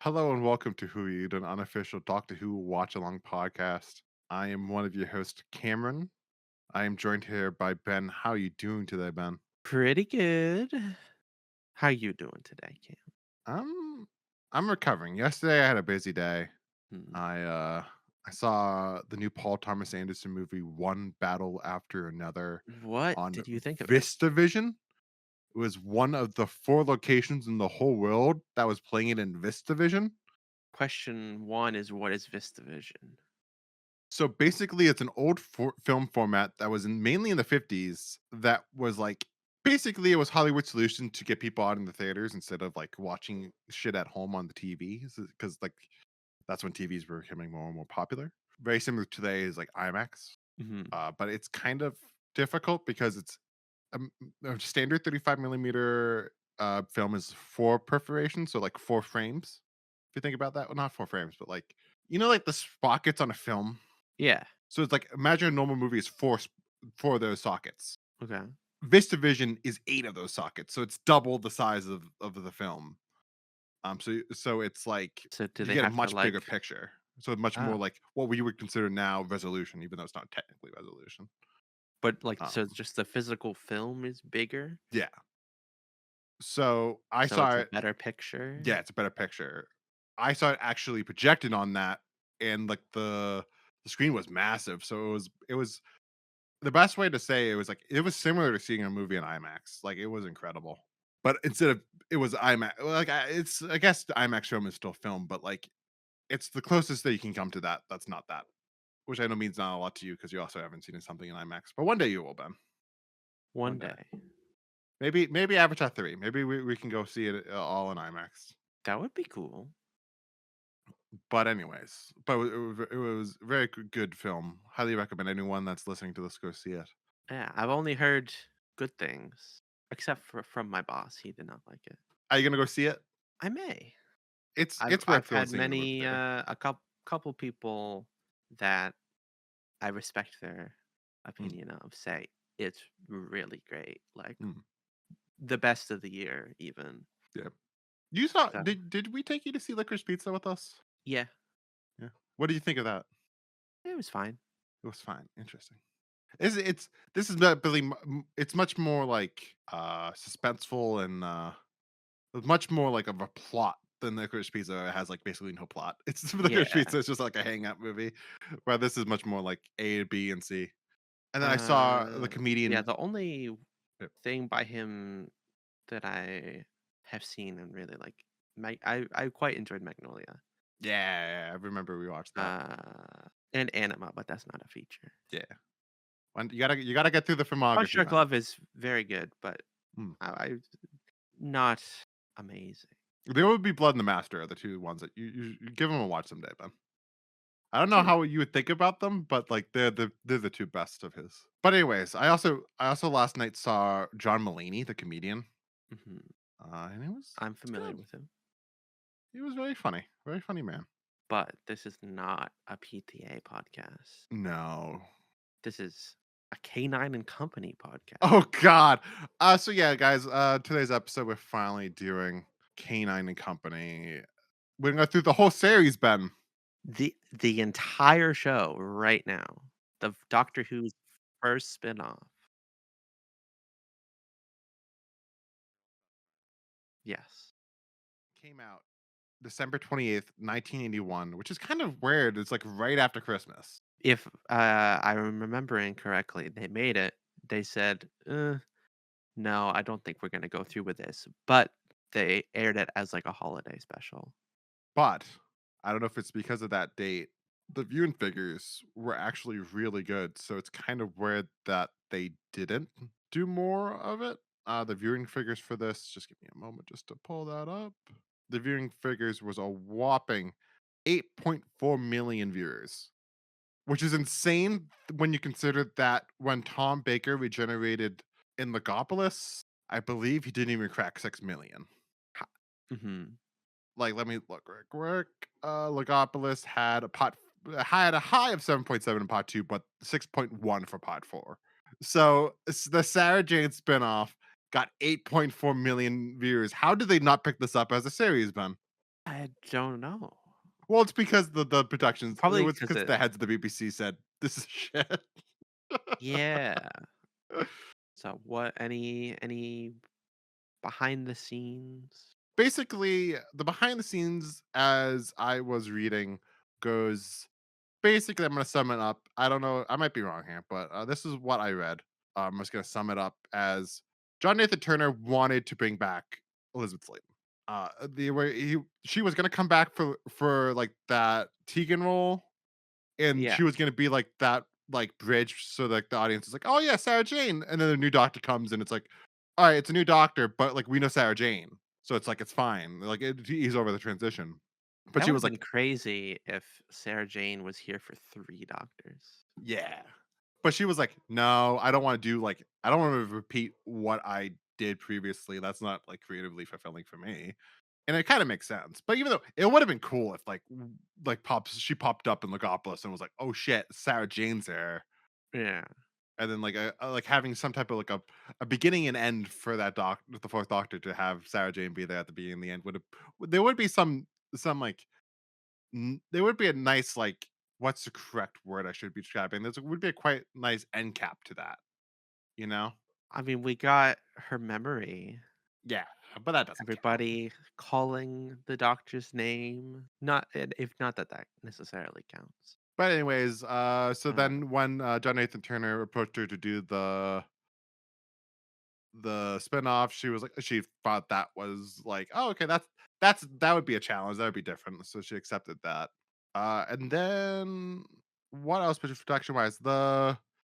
Hello and welcome to Who Eat, an unofficial Doctor Who watch along podcast. I am one of your hosts, Cameron. I am joined here by Ben. How are you doing today, Ben? Pretty good. How you doing today, Cam? I'm I'm recovering. Yesterday I had a busy day. Hmm. I saw the new Paul Thomas Anderson movie One Battle After Another What on did you think of it? VistaVision. It was one of the four locations in the whole world that was playing it in VistaVision. Question one is what is VistaVision? So basically, it's an old film format that was mainly in the 50s that was like basically it was Hollywood's solution to get people out in the theaters instead of like watching shit at home on the TV because like that's when TVs were becoming more and more popular. Very similar to today is like IMAX, Hmm. but it's kind of difficult because it's a standard 35 millimeter film is four perforations, so like four frames. If you think about that, well, not four frames, but like like the sprockets on a film, Yeah. so it's like imagine a normal movie is four of those sockets. Okay. VistaVision is eight of those sockets, so it's double the size of the film. So it's like So do you they get a have to much bigger like? picture. So much more Oh, like what we would consider now resolution, even though it's not technically resolution. but like, so it's Um, just the physical film is bigger, yeah. So I so it's saw a it. better picture. Yeah, it's a better picture. I saw it actually projected on that, and like the screen was massive. So it was the best way to say it was similar to seeing a movie in IMAX. Like it was incredible. But instead of it was IMAX, like it's I guess the IMAX film is still film, but like it's the closest that you can come to that. That's not that, which I know means not a lot to you because you also haven't seen something in IMAX. But one day you will, Ben. One One day, day. maybe Avatar 3. Maybe we can go see it all in IMAX. That would be cool. But anyways, it was a very good film. Highly recommend anyone that's listening to this go see it. Yeah, I've only heard good things, except for from my boss. He did not like it. Are you gonna go see it? I may. I've It's I've worth going had seeing in the movie many theater. a couple people that I respect their Mm, opinion of say it's really great, like mm, the best of the year even. yeah. You saw So did we take you to see Licorice Pizza with us? yeah, Yeah. What do you think of that? it was fine. It was fine. Interesting. It's this is not really it's much more like suspenseful and much more like of a plot than Licorice Pizza. It has like basically no plot. It's Licorice Yeah. Pizza is just like a hangout movie, where this is much more like A, B, and C. And then I saw the Uh yeah, comedian. the only Yep. thing by him that I have seen and really like I quite enjoyed Magnolia. Yeah, I remember we watched that. And Anima, but that's not a feature. Yeah. You gotta get through the Punch filmography, Drunk man. Love is very good, but Hmm. I not amazing. There would be Blood and the Master are the two ones that you give them a watch someday, man. I don't know Sure. how you would think about them, but like they're the two best of his. But anyways, I also last night saw John Mulaney, the comedian, Mhm. and it was I'm it's familiar good. with him. He was very funny man. But this is not a PTA podcast. No. This is a K9 and Company podcast. Oh God. So yeah, guys. Today's episode we're finally doing Canine and Company. We're gonna go through the whole series, Ben. The entire show right now. The Doctor Who's first spin-off. Yes. Came out December 28th, 1981, which is kind of weird. It's like right after Christmas. If I'm remembering correctly, they made it. They said, no, I don't think we're gonna go through with this." But they aired it as like a holiday special. But I don't know if it's because of that date. The viewing figures were actually really good, so it's kind of weird that they didn't do more of it. The viewing figures for this, just give me a moment just to pull that up. The viewing figures was a whopping 8.4 million viewers, which is insane when you consider that when Tom Baker regenerated in Legopolis, I believe he didn't even crack 6 million. Mhm. Like, let me look real quick. Legopolis had a high of 7.7 in pot 2, but 6.1 for pot 4. So the Sarah Jane spinoff got 8.4 million viewers. How did they not pick this up as a series, Ben? I don't know. Well, it's because the productions it Probably was because because it the heads of the BBC said, "This is shit." yeah. So what any behind the scenes? Basically, the behind the scenes as I was reading goes basically, I'm gonna sum it up. I don't know, I might be wrong here, but, this is what I read. I'm just gonna sum it up as John Nathan Turner wanted to bring back Elizabeth Sladen. The way she was gonna come back for, like, that Tegan role, and Yeah. she was gonna be like that, like, bridge so, like, the audience is like, "Oh, yeah, Sarah Jane," and then the new doctor comes and it's like, "Alright, it's a new doctor, but, like, we know Sarah Jane." So it's like, it's fine. Like, he's over the transition. But That she would have was been like, crazy if Sarah Jane was here for 3 doctors. "Yeah." But she was like, "No, I don't wanna do, like I don't wanna repeat what I did previously. That's not, like, creatively fulfilling for me." And it kinda makes sense. But even though it would've been cool if, like, she popped up in Legopolis and was like, "Oh, shit, Sarah Jane's there." Yeah. And then, like, like, having some type of, like, a beginning and end for that the 4th Doctor to have Sarah Jane be there at the beginning and the end there would be some, like, there would be a nice, like what's the correct word I should be describing? There would be a quite nice end cap to that, you know? I mean, we got her memory. Yeah, but that doesn't count. Everybody calling the doctor's name. Not if not that that necessarily counts. But anyways, so Uh, then when, John Nathan Turner approached her to do the spinoff, she was like she thought that was like, "Oh, okay, that would be a challenge, that would be different." So she accepted that. And then what else production-wise?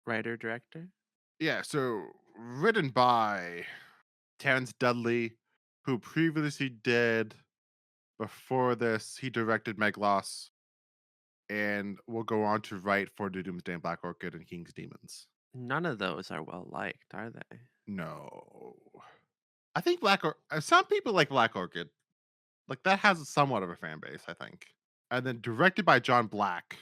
writer director. Yeah, so written by Terrence Dudley, who previously did before this, he directed Meg Loss and will go on to write for The Doomsday and Black Orchid and King's Demons. None of those are well liked, are they? No. I think some people like Black Orchid. Like, that has somewhat of a fan base, I think. And then directed by John Black,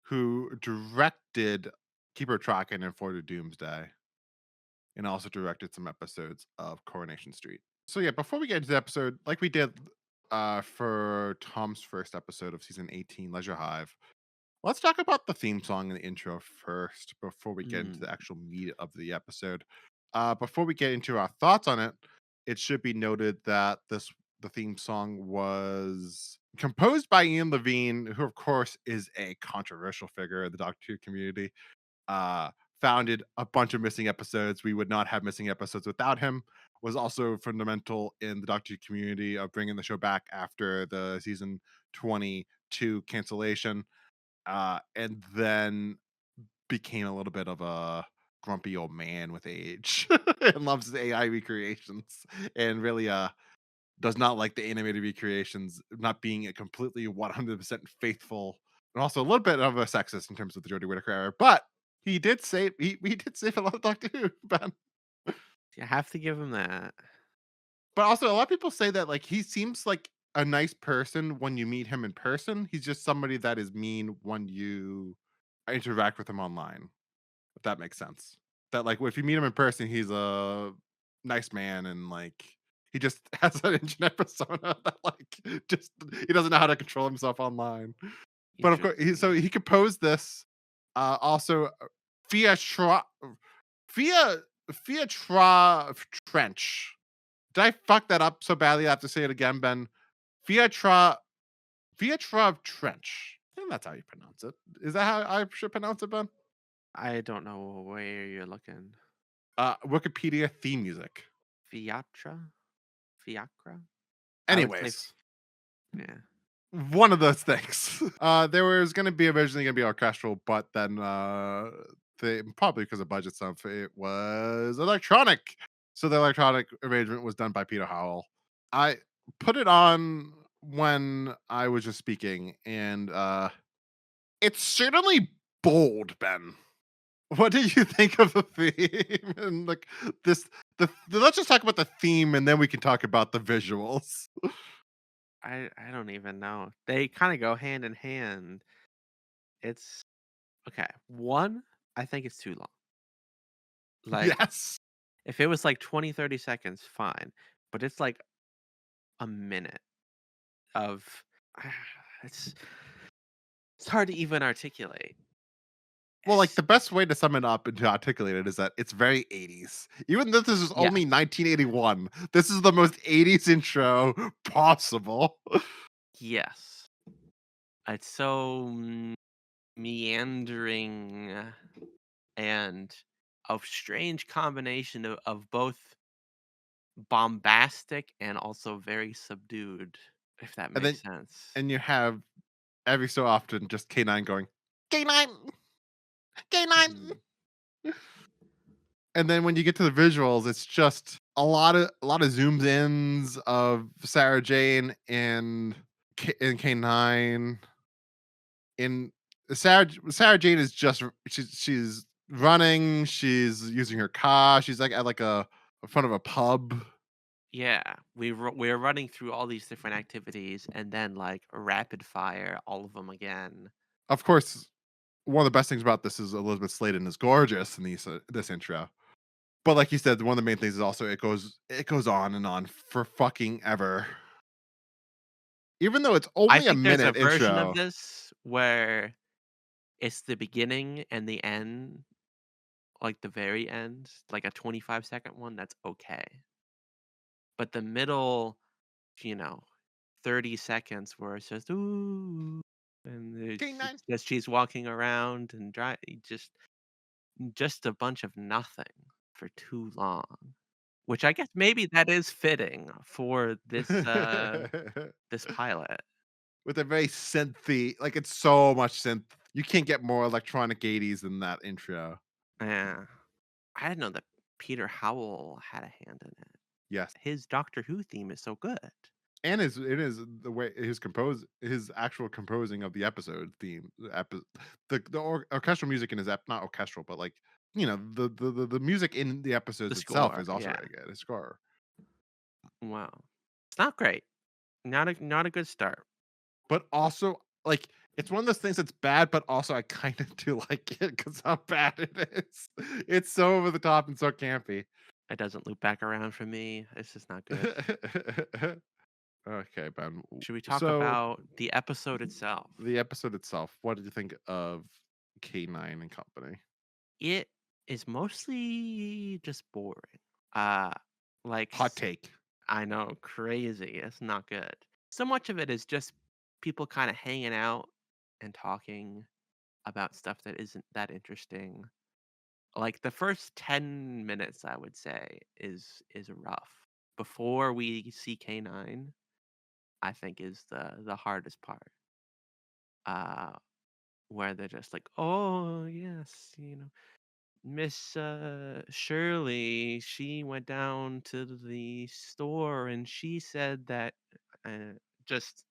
who directed Keeper Traken and For the Doomsday, and also directed some episodes of Coronation Street. So yeah, before we get into the episode, like we did for Tom's first episode of season 18, Leisure Hive, let's talk about the theme song and the intro first before we get into Mm. the actual meat of the episode. Before we get into our thoughts on it, it should be noted that the theme song was composed by Ian Levine, who of course is a controversial figure in the Doctor Who community. Uh, Founded a bunch of missing episodes. We would not have missing episodes without him. Was also fundamental in the Doctor Who community of bringing the show back after the season 22 cancellation, and then became a little bit of a grumpy old man with age and loves his AI recreations and really does not like the animated recreations not being a completely 100% faithful, and also a little bit of a sexist in terms of the Jodie Whittaker era. But he did save a lot of Doctor Who, Ben. You have to give him that. But also a lot of people say that like he seems like a nice person when you meet him in person. He's just somebody that is mean when you interact with him online. If that makes sense. That like if you meet him in person, he's a nice man and like he just has an internet persona that like just he doesn't know how to control himself online. But of course, Interesting. he composed this. Also, Fia Tra, Fia Trench. Did I fuck that up so badly? I have to say it again, Ben. Fia Trench. I think that's how you pronounce it. Is that how I should pronounce it, Ben? I don't know where you're looking. Wikipedia theme music. Fiatra? Fiacra? I would say Anyways, yeah. one of those things. There was going to be originally going to be orchestral, but then they probably because of budget stuff, it was electronic. So the electronic arrangement was done by Peter Howell. I put it on when I was just speaking, and it's certainly bold, Ben. What do you think of the theme? And like this, let's just talk about the theme, and then we can talk about the visuals. I don't even know. They kinda go hand in hand. It's okay. 1, I think it's too long. Like, Yes. if it was like 20, 30 seconds, fine, but it's like a minute. of it's it's hard to even articulate. Well, like, It's the best way to sum it up and to articulate it is that it's very 80s. Even though this is yes, only 1981, this is the most 80s intro possible. yes. It's so meandering and a strange combination of both bombastic and also very subdued, if that And makes then sense. and you have every so often just K9 going, "K9, K9." Mhm. And then when you get to the visuals, it's just a lot of zoomed ins of Sarah Jane and K9. In Sarah Jane is just she's running, she's using her car, she's like at like a in front of a pub. Yeah, we're running through all these different activities and then like rapid fire all of them again. Of course, one of the best things about this is Elizabeth Sladen is gorgeous in this intro. But like you said, one of the main things is also it goes on and on for fucking ever. Even though it's I only a think there's a minute version of intro. this where it's the beginning and the end, like the very end, like a 25-second one, that's okay. But the middle, you know, 30 seconds where it's just ooh, and K9. it's just she's walking around and just a bunch of nothing for too long. Which I guess maybe that is fitting for this pilot. With a very synthy, like it's so much synth. You can't get more electronic 80s than that intro. Yeah. I didn't know that Peter Howell had a hand in it. Yes. His Doctor Who theme is so good. And it is the way his actual composing of the episode theme, the orchestral music in his not orchestral, but like the music in the The episodes itself score, is also yeah. very good. His score, Wow. It's not great. Not a good start. but also like it's one of those things that's bad, but also I kind of do like it because how bad it is. It's so over the top and so campy. It doesn't loop back around for me. It's just not good. Okay, Ben. Should we talk So about the episode itself? the episode itself, what did you think of K9 and Company? It is mostly just boring. Uh like Hot take. I know, crazy. It's not good. So much of it is just people kind of hanging out and talking about stuff that isn't that interesting. Like the first 10 minutes, I would say, is rough. Before we see K9, I think is the hardest part. Uh where they're just like, "Oh, yes, Miss Shirley, she went down to the store and she said that uh, just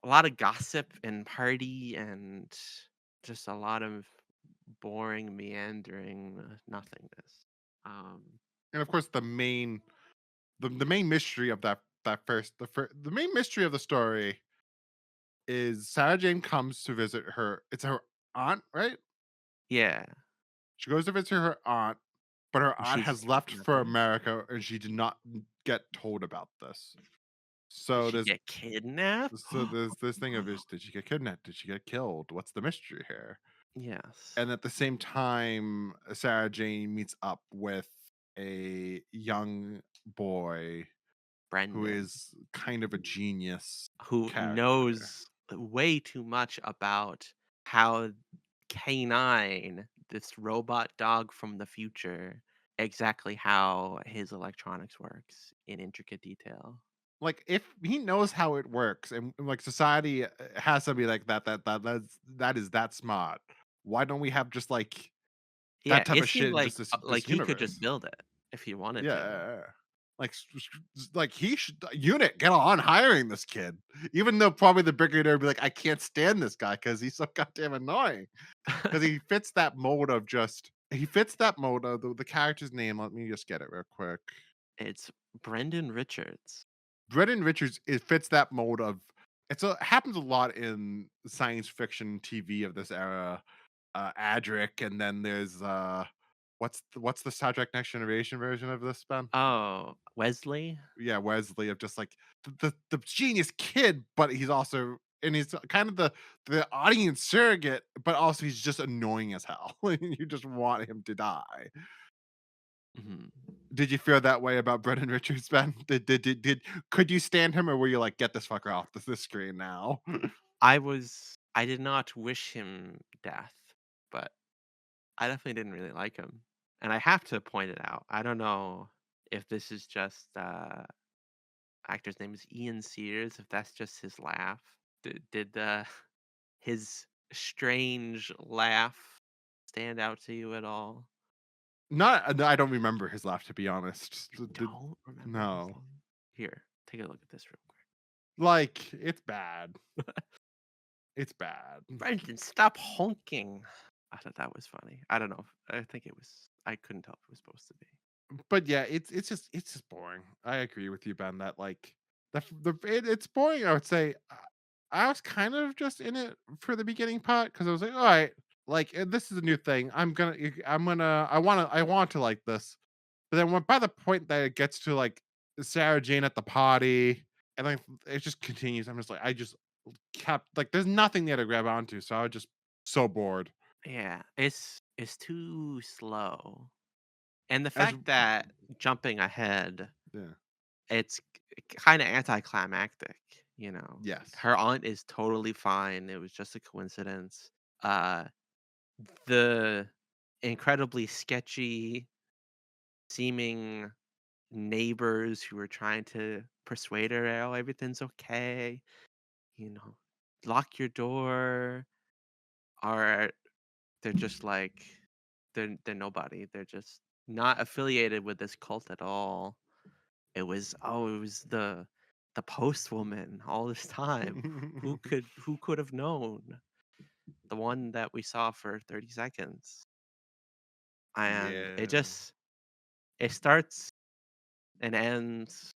a lot of gossip and party and just a lot of boring, meandering nothingness. Um, And of course the main mystery of the main mystery of the story is Sarah Jane comes to visit it's her aunt, right? yeah, She goes to visit her aunt, but her aunt she's has left for kidnapped. America and she did not get told about this. Did So she there's get kidnapped? there's this thing of is did she get kidnapped? Did she get killed? What's the mystery here? Yes, And at the same time, Sarah Jane meets up with a young boy who Brendan, is kind of a genius who character. knows way too much about how K9, this robot dog from the future, exactly how his electronics works in intricate detail. Like if he knows how it works and like society has somebody like that is that smart. Why don't we have just like Yeah, that type it of seemed shit in like just this like he could universe? just build it if he wanted Yeah, to. yeah, yeah. Like, like he should unit get on hiring this kid, even though probably the brigadier would be like, I can't stand this guy because he's so goddamn annoying. Because he fits that mode of the character's name. Let me just get it real quick. It's Brendan Richards. Brendan Richards, it fits that mode of it happens a lot in science fiction TV of this era. Adric, and then there's what's the Star Trek Next Generation version of this, Ben? Oh, Wesley? Yeah, Wesley of just like the genius kid, but he's also and he's kind of the audience surrogate, but also he's just annoying as hell. You just want him to die. Mhm. Did you feel that way about Brendan Richards, Ben? Did could you stand him, or were you like, get this fucker off the screen now? I did not wish him death, but I definitely didn't really like him. And I have to point it out. I don't know if this is just actor's name is Ian Sears, if that's just his laugh. Did his strange laugh stand out to you at all? Not no, I don't remember his laugh, to be honest. You Did don't remember his no. name? Here, take a look at this real quick. Like, it's bad. It's bad. Brendan, stop honking. I thought that was funny. I don't know. I think it was. I couldn't tell if it was supposed to be. But yeah, it's just boring. I agree with you, Ben, that like it's boring. I would say I was kind of just in it for the beginning part because I was like, all right, like this is a new thing. I want to like this. But then by the point that it gets to like Sarah Jane at the party, and like it just continues. I'm just like I just kept like there's nothing there to grab onto, so I was just so bored. Yeah, it's too slow. And the As fact that jumping ahead, yeah, it's kind of anticlimactic, you know. yes. Her aunt is totally fine. It was just a coincidence. Uh the incredibly sketchy seeming neighbors who were trying to persuade her, oh, everything's okay, you know, lock your door, or they're just like they're nobody. They're just not affiliated with this cult at all. It was the postwoman all this time. Who could have known? The one that we saw for 30 seconds. And Yeah. it starts and ends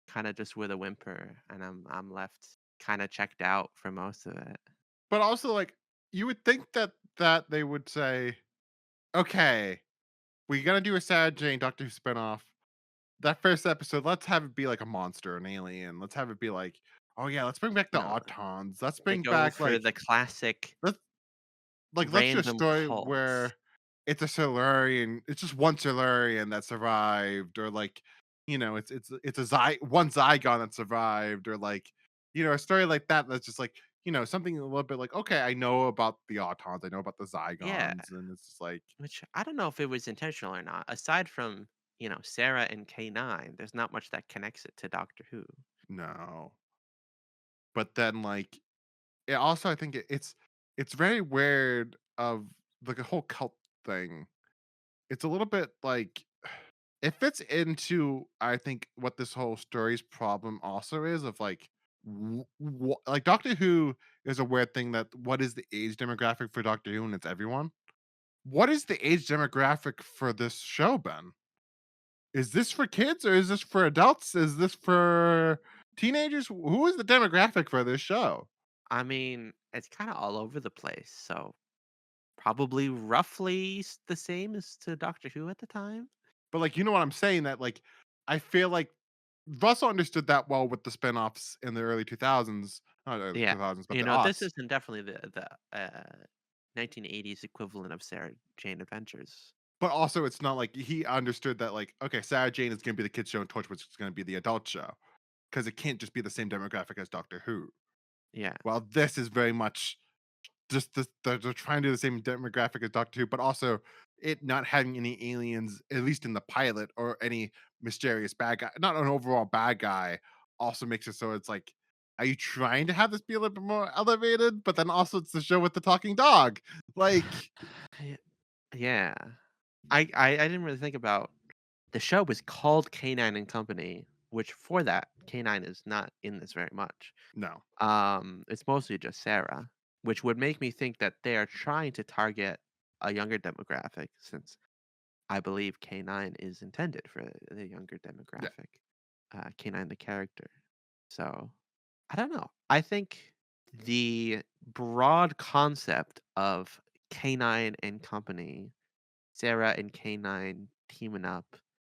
kind of just with a whimper, and I'm left kind of checked out for most of it. But also, like, you would think that they would say, "Okay, we gotta do a Sad Jane Doctor Who spinoff. That first episode, let's have it be like a monster, an alien. Let's have it be like, oh yeah, let's bring back the No, Autons. Let's they bring go back for like the classic let's let's do a random story cults. where it's a Silurian. It's just one Silurian that survived, or like, it's a one Zygon that survived, or like, a story like that. That's just like, something a little bit like, okay, I know about the Autons, I know about the Yeah, Zygons, and it's just like, which I don't know if it was intentional or not. Aside from, Sarah and K9, there's not much that connects it to Doctor Who. no. But then like it also, I think it's very weird of like a whole cult thing. It's a little bit like it fits into, I think, what this whole story's problem also is of like like Doctor Who is a weird thing, that what is the age demographic for Doctor Who, and it's everyone. What is the age demographic for this show, Ben? Is this for kids, or is this for adults? Is this for teenagers? Who is the demographic for this show? I mean, it's kind of all over the place. So probably roughly the same as to Doctor Who at the time. But, like, you know what I'm saying? That, like, I feel like Russell understood that well with the spinoffs in the early 2000s, not early Yeah. 2000s, but the This aughts. isn't definitely the 1980s equivalent of Sarah Jane Adventures. But also, it's not like he understood that, like, okay, Sarah Jane is gonna be the kids show and Torchwood is gonna be the adult show, because it can't just be the same demographic as Doctor Who. Yeah. Well, this is very much just they're trying to do the same demographic as Doctor Who, but also it not having any aliens, at least in the pilot, or any mysterious bad guy, not an overall bad guy, also makes it so it's like, are you trying to have this be a little bit more elevated? But then also it's the show with the talking dog. Like, Y- Yeah. I didn't really think about the show was called K9 and Company, which for that K9 is not in this very much. no. It's mostly just Sarah, which would make me think that they are trying to target a younger demographic, since I believe K9 is intended for the younger Yeah. demographic. K9 the character. So, I don't know. I think the broad concept of K9 and Company Sarah and K9 teaming up,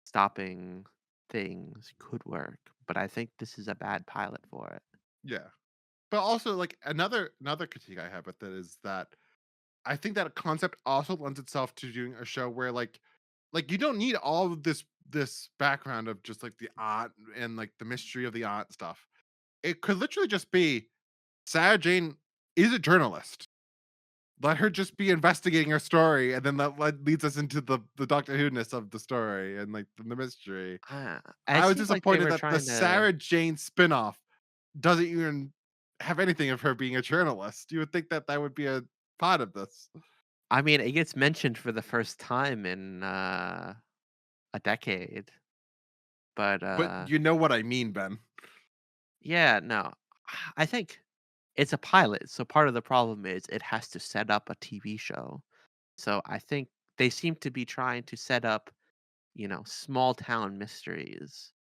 stopping things could work, but I think this is a bad pilot for it. Yeah. But also, like, another critique I have with it is that I think that concept also lends itself to doing a show where, you don't need all of this background of just, like, the aunt and, like, the mystery of the aunt stuff. It could literally just be Sarah Jane is a journalist. Let her just be investigating her story, and then that leads us into the Doctor Who-ness of the story and, like, the mystery. It I was seemed like they disappointed were that the trying to Sarah Jane spinoff doesn't even have anything of her being a journalist. You would think that that would be a part of this. I mean, it gets mentioned for the first time in, a decade, but, But you know what I mean, Ben. yeah, no. I think it's a pilot, so part of the problem is it has to set up a TV show. So I think they seem to be trying to set up, small town mysteries.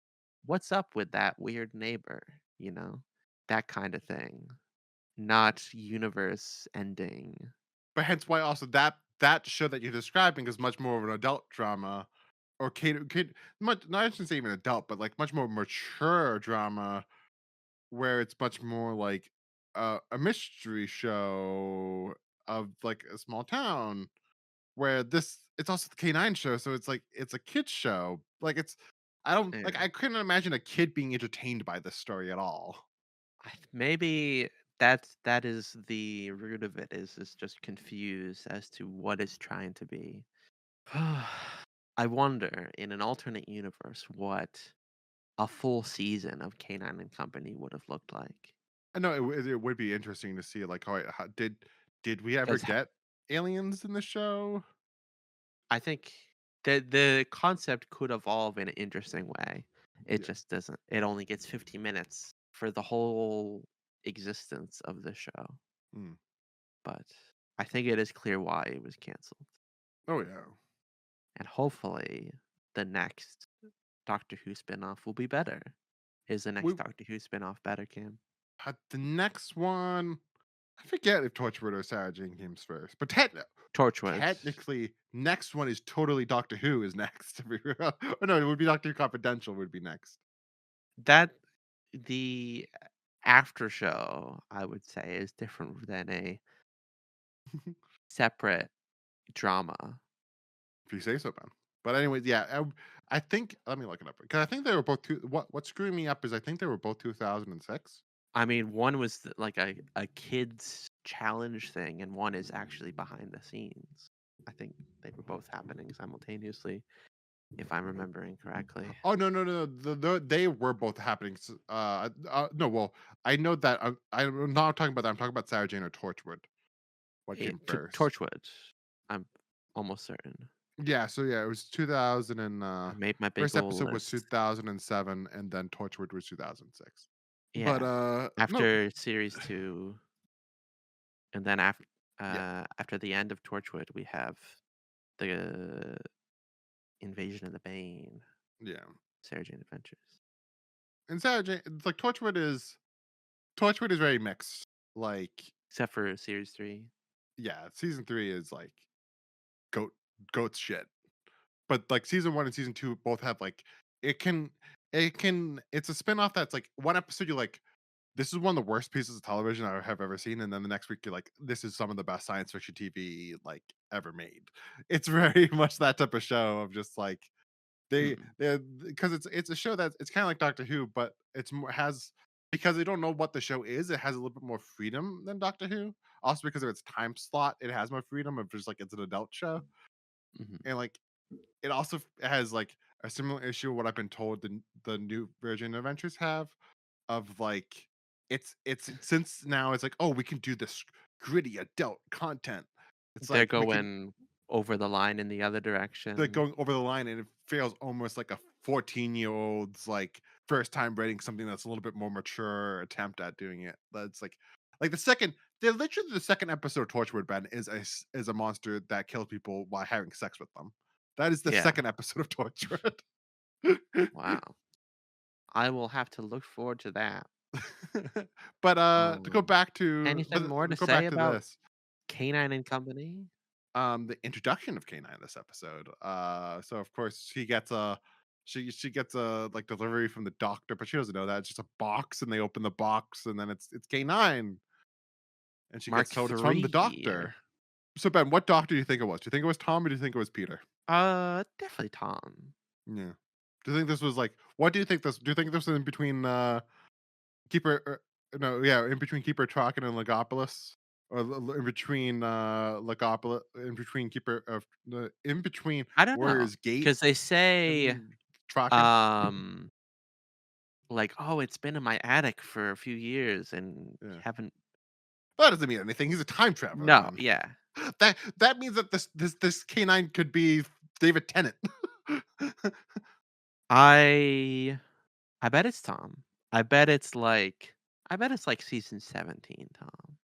What's up with that weird neighbor, you know? That kind of thing. Not universe ending. But hence why also that show that you're describing is much more of an adult drama or kid much not I shouldn't say even adult, but, like, much more mature drama where it's much more like a mystery show of, like, a small town, where this it's also the K9 show, so it's like it's a kids show. Like, Yeah. I couldn't imagine a kid being entertained by this story at all. Maybe that is the root of it is just confused as to what it's trying to be. I wonder in an alternate universe what a full season of K9 and Company would have looked like. I know it would be interesting to see, like, how did we ever Because get aliens in the show? I think the concept could evolve in an interesting way. It Yeah. just doesn't. It only gets 50 minutes for the whole existence of the show. Mm. But I think it is clear why it was canceled. Oh, yeah. And hopefully the next Doctor Who spinoff will be better. Is the next We Doctor Who spinoff better, Cam? had the next one I forget if Torchwood or Sarah Jane came first, but Torchwood. technically, next one is totally Doctor Who is next. Oh, no, it would be Doctor Who Confidential would be next. That the after show, I would say, is different than a separate drama. If you say so, man. But anyways, yeah, I think let me look it up because I think they were both what's screwing me up is I think they were both 2006. I mean, one was like a kids challenge thing, and one is actually behind the scenes. I think they were both happening simultaneously, if I'm remembering correctly. Oh no, no, no, they were both happening. No, well, I know that I'm not talking about that. I'm talking about Sarah Jane or Torchwood. What came first? Torchwood, I'm almost certain. Yeah, so yeah, it was 2000 and I made my big first old episode was list. 2007 and then Torchwood was 2006. But Yeah, no, after series 2, and then yeah, after the end of Torchwood, we have the Invasion of the Bane, yeah. Sarah Jane Adventures. And Sarah Jane it's like Torchwood is very mixed. Like, Except for series 3. yeah, season 3 is like goat goat shit. But like season 1 and season 2 both have like it can it's a spin-off that's like one episode you're like this is one of the worst pieces of television I have ever seen, and then the next week you're like, "This is some of the best science fiction TV like ever made." It's very much that type of show of just like Mm, they because it's a show that it's kind of like Doctor Who, but it's more has because they don't know what the show is. It has a little bit more freedom than Doctor Who. Also because of its time slot, it has more freedom of just like it's an adult show, mhm. and like it also has like a similar issue. What I've been told the new Virgin Adventures have of like it's since now it's like, "Oh, we can do this gritty adult content." It's They're like we can going over the line in the other they're direction. going over the line and it feels almost like a 14-year-old's like first time writing something that's a little bit more mature attempt at doing it. That's like the second they're literally the second episode of Torchwood Ben is a monster that kills people while having sex with them. That is the Yeah, second episode of Torchwood. wow. I will have to look forward to that. But Um, anything more to to go say back to about this Canine and Company? the introduction of K9 this episode. So of course she gets a like delivery from the doctor, but she doesn't know that it's just a box, and they open the box, and then it's K9, and she gets Mark told it's from the 3. doctor. So Ben, what doctor do you think it was? Do you think it was Tom, or do you think it was Peter? Definitely Tom. Yeah. Do you think this was like? What do you think this? Do you think this was in between Keeper? No, yeah, in between Keeper Traken and Legopolis, or in between Legopolis, in between Keeper of the in between I don't know, Warriors Gate because they say, and Traken. um, like, "Oh, it's been in my attic for a few years, and you Yeah, haven't." that doesn't mean anything. He's a time traveler, No, Ben. yeah. That means that this K9 could be David Tennant. I I bet it's Tom. I bet it's like I bet it's like season 17 Tom.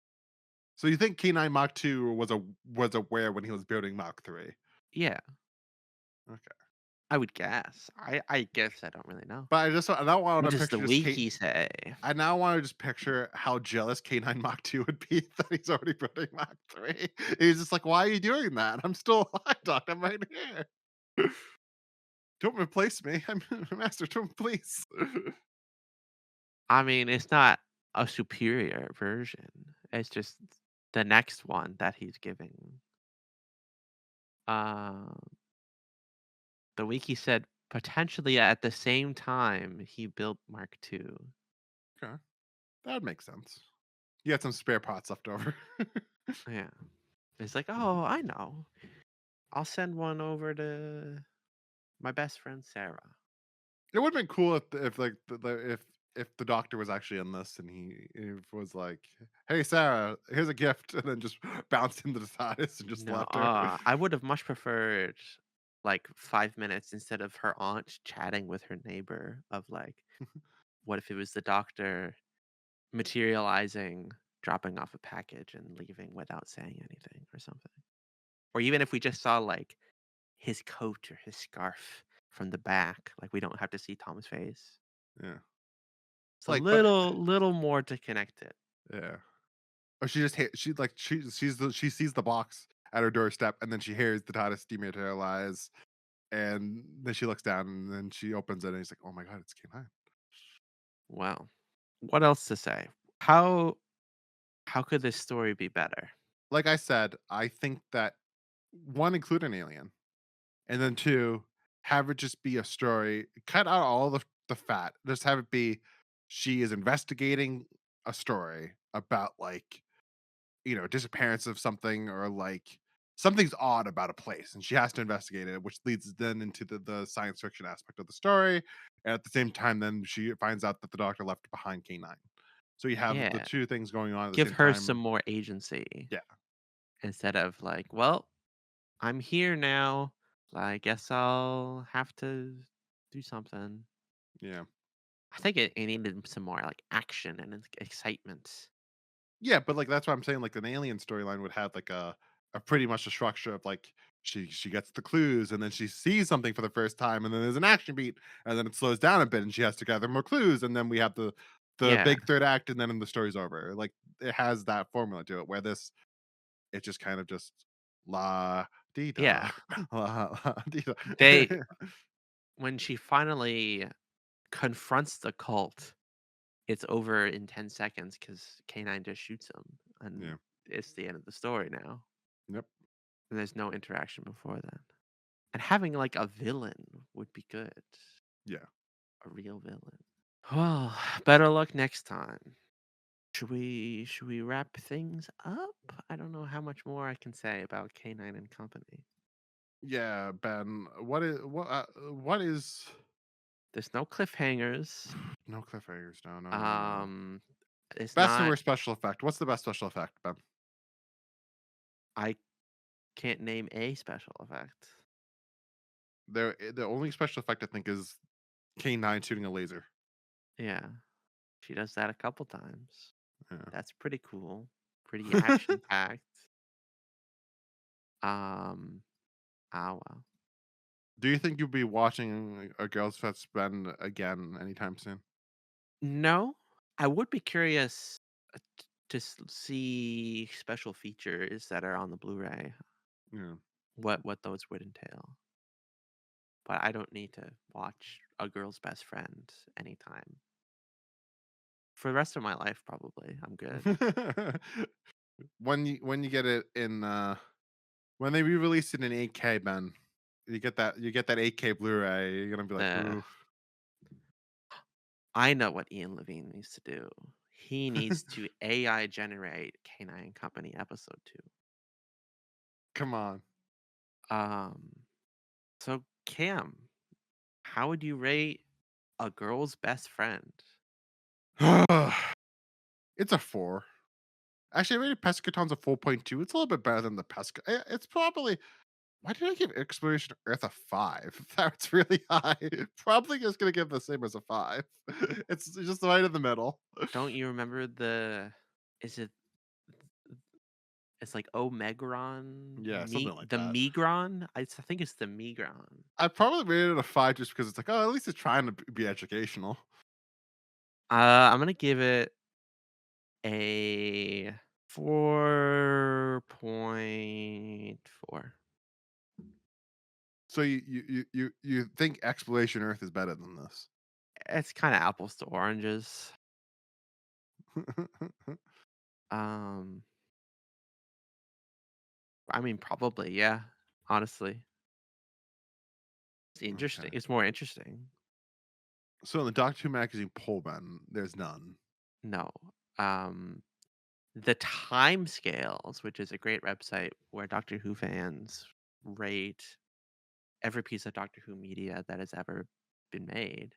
So you think K9 Mach 2 was aware when he was building Mach 3? Yeah, Okay. I would guess. I guess I don't really know. But I now want What to does picture the just K wiki say? I now want to just picture how jealous K9 Mach 2 would be that he's already building Mach 3. He's just like, "Why are you doing that? I'm still alive, Doc. I'm right here. Don't replace me. I'm Master. Don't please." I mean, it's not a superior version. It's just the next one that he's giving. Uh, the wiki said potentially at the same time he built Mark II. Okay, that would make sense. You had some spare pots left over. Yeah. It's like, "Oh, I know. I'll send one over to my best friend Sarah." It would have been cool if like if the doctor was actually in this, and he was like, "Hey Sarah, here's a gift," and then just bounced into the TARDIS and just No, left her. I would have much preferred like 5 minutes instead of her aunt chatting with her neighbor of like, what if it was the doctor materializing, dropping off a package and leaving without saying anything or something. Or even if we just saw like his coat or his scarf from the back, like we don't have to see Tom's face. Yeah, It's a like, but little more to connect it. yeah. Or she just she like she sees the box at her doorstep, and then she hears the TARDIS dematerialize, and then she looks down, and then she opens it, and he's like, "Oh my god, it's K9." Well, what else to say? How how could this story be better? Like I said, I think that one, include an alien, and then two, have it just be a story. Cut out all the fat. Just have it be she is investigating a story about like disappearance of something, or like something's odd about a place, and she has to investigate it, which leads then into the science fiction aspect of the story. And at the same time, then she finds out that the doctor left behind K9. So you have the Yeah, two things going on at the give same her some time. more agency Yeah, instead of like, well, I'm here now. I guess I'll have to do something. yeah. I think it needed some more like action and excitement. Yeah, but, like, that's what I'm saying, like, an alien storyline would have, like, a pretty much a structure of, like, she gets the clues, and then she sees something for the first time, and then there's an action beat, and then it slows down a bit, and she has to gather more clues, and then we have the Yeah, big 3rd act, and then the story's over. Like, it has that formula to it, where this, it just kind of just la dee da, yeah. la dee da. They when she finally confronts the cult, it's over in 10 seconds because K9 just shoots him, and Yeah. it's the end of the story now. Yep. And there's no interaction before then. And having like a villain would be good. Yeah. A real villain. Well, better luck next time. Should we wrap things up? I don't know how much more I can say about K9 and Company. Yeah, Ben, what is There's no cliffhangers. no cliffhangers. No, no, no, no, no. Um, it's Best and not. worst special effect. What's the best special effect, Ben? I can't name a special effect. The only special effect I think is K9 shooting a laser. Yeah, she does that a couple times. Yeah. That's pretty cool. Pretty action packed. Um, well. Do you think you'll be watching a Girls Fest Ben again anytime soon? No, I would be curious to see special features that are on the Blu-ray. Yeah. what those would entail. But I don't need to watch A Girl's Best Friend anytime. For the rest of my life, probably. I'm good. When you get it in, when they re-release it in 8K, Ben, you get that 8K Blu-ray, you're gonna be like, Uh, "Ooh." I know what Ian Levine needs to do. He needs to AI generate Canine Company episode 2. Come on. Um, so Cam, how would you rate A Girl's Best Friend? It's a 4. Actually, I rated Pescaton's a 4.2. It's a little bit better than the Pesca it's probably why did I give Exploration Earth a 5? That's really high. Probably just gonna give the same as a 5. It's just right in the middle. Don't you remember the is it it's like Omegron? Yeah, something like The that. Migron? I think it's the Migron. I probably rated it a 5 just because it's like, "Oh, at least it's trying to be educational." I'm gonna give it a 4.4. So you think Exploration Earth is better than this? It's kind of apples to oranges. Um, I mean, probably, yeah. Honestly, it's interesting. Okay. It's more interesting. So in the Doctor Who magazine poll, Ben, there's none. No. Um, the time scales, which is a great website where Doctor Who fans rate every piece of Doctor Who media that has ever been made,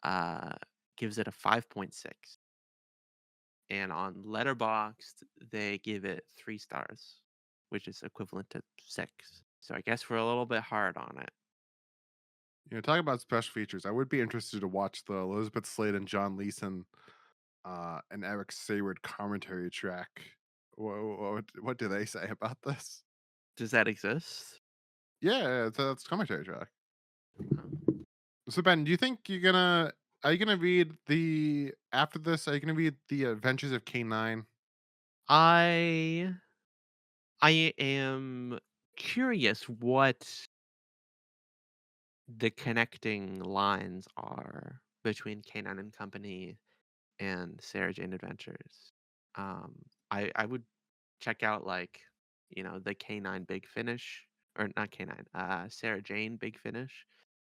uh, gives it a 5.6. And on Letterboxd, they give it 3 stars, which is equivalent to 6. So I guess we're a little bit hard on it. Talking about special features, I would be interested to watch the Elizabeth Slade and John Leeson, and Eric Sayward commentary track. What do they say about this? Does that exist? Yeah, it's a commentary track. Oh. So Ben, do you think are you gonna read the after this? Are you gonna read the Adventures of K9? I I am curious what the connecting lines are between Canine and Company and Sarah Jane Adventures. I would check out like, the Canine Big Finish or not Canine, Sarah Jane Big Finish.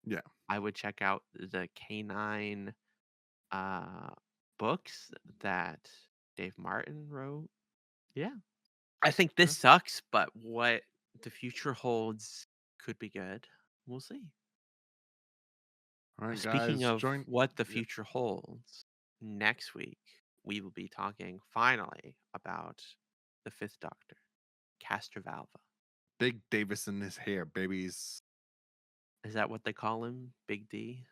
Yeah. I would check out the Canine uh books that Dave Martin wrote. Yeah. I think this Okay. sucks, but what the future holds could be good. We'll see. All right, Speaking guys, of join. what the Yeah, future holds, next week we will be talking finally about the Fifth Doctor, Castrovalva. Big Davis in his hair, babies. Is that what they call him? Big D?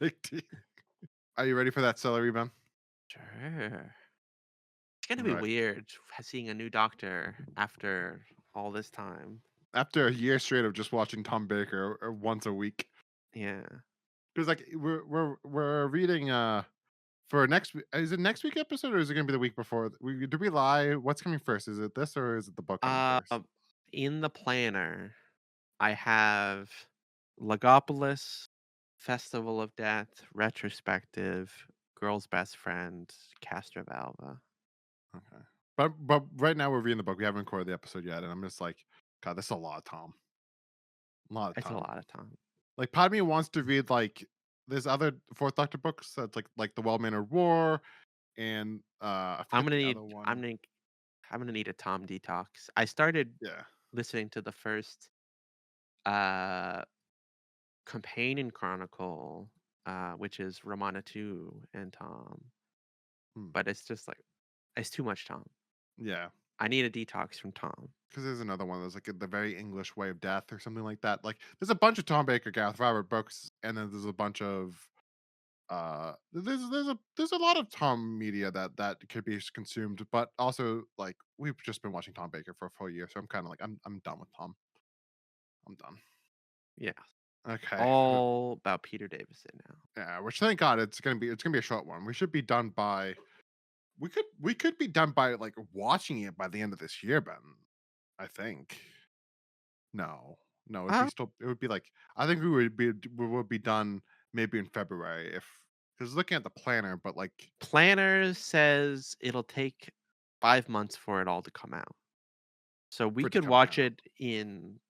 Big T. Are you ready for that celery, Ben? Sure. It's gonna All be right. weird seeing a new doctor after all this time. After a year straight of just watching Tom Baker once a week, Yeah. because like we're reading for next week. Is it next week episode or is it gonna be the week before? Do we lie? What's coming first? Is it this or is it the book coming first? Um, in the planner, I have Legopolis, Festival of Death, Retrospective, Girl's Best Friend, Castrovalva. Okay. But right now we're reading the book. We haven't recorded the episode yet, and I'm just like, God, this is a lot of Tom. A lot of It's a Tom. lot of time. Like, part of me wants to read like there's other Fourth Doctor books that's like the Well Mannered War and I I'm forget gonna the need other I'm one. gonna I'm gonna need a Tom detox. I started Yeah. listening to the first uh companion chronicle, which is Romana 2 and Tom, Hmm. but it's just like it's too much Tom. Yeah. I need a detox from Tom. Because there's another one that's like the very English way of death or something like that. Like there's a bunch of Tom Baker, Gareth Robert books, and then there's a bunch of there's a lot of Tom media that could be consumed, but also like we've just been watching Tom Baker for a full year, so I'm kind of like I'm done with Tom. I'm done. Yeah. Okay. All about Peter Davison now. Yeah, which thank God it's gonna be a short one. We should be done by we could be done by like watching it by the end of this year, Ben. I think. No, no, it'd be Oh, still it would be like I think we would be done maybe in February if because looking at the planner, but like Planner says it'll take 5 months for it all to come out. So we for it to could come watch out. it in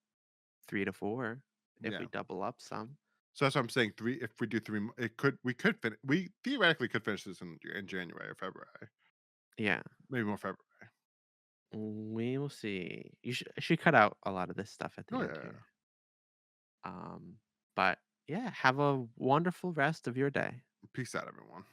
3 to 4 if we Yeah. double up some. So that's what I'm saying. If we do it could we theoretically could finish this in January or February, Yeah, maybe more February. we will see. You should cut out a lot of this stuff at the Oh end yeah, here. Um, but yeah, have a wonderful rest of your day. peace out, everyone.